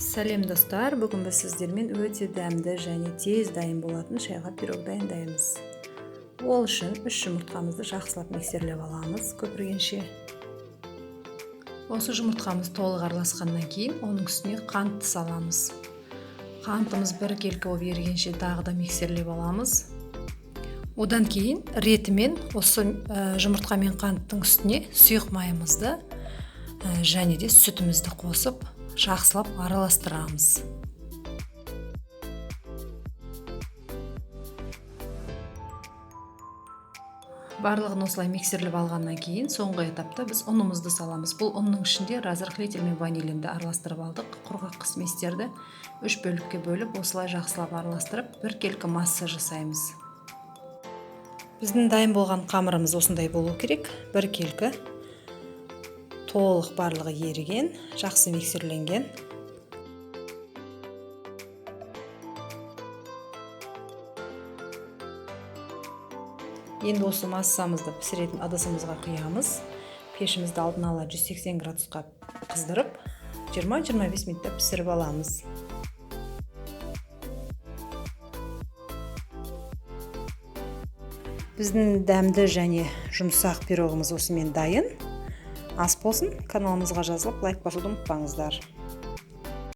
Сәлем достар, бүгін біз сіздермен өте дәмді және тез дайын болатын шайға пирог дайындаймыз. Ол үшін 3 жұмыртқамызды жақсылап миксерлеп аламыз көпіргенше. Осы жұмыртқамыз толық араласқаннан кейін оның үстіне қант саламыз. Қантымыз 1 келкі болып ерігенше тағы да миксерлеп аламыз. Одан кейін ретімен осы жұмыртқа мен қанттың үстіне сұйық майымызды және де сүтімізді қосып жақсылап араластырамыз. Барлығын осылай миксерлеп алғаннан кейін соңғы этапта біз ұнымызды саламыз. Бұл ұнның ішінде разрыхлитель мен ванилинді араластырып алдық. Құрғақ қысместерді 3 бөлікке бөліп осылай жақсылап араластырып 1 келкі масса жасаймыз. Біздің дайын болған қамырымыз осындай болу керек. 1 келкі толық барлығы еріген, жақсы миксерленген. Енді осы массамызды пісіретін ыдысымызға құямыз. Пешімізді алдын ала 180 градусқа қыздырып, 20-25 минутта пісіріп аламыз. Біздің дәмді және жұмсақ пирогымыз осымен дайын. Ас болсын, каналымызға жазылып лайк басуды ұмытпаңыздар.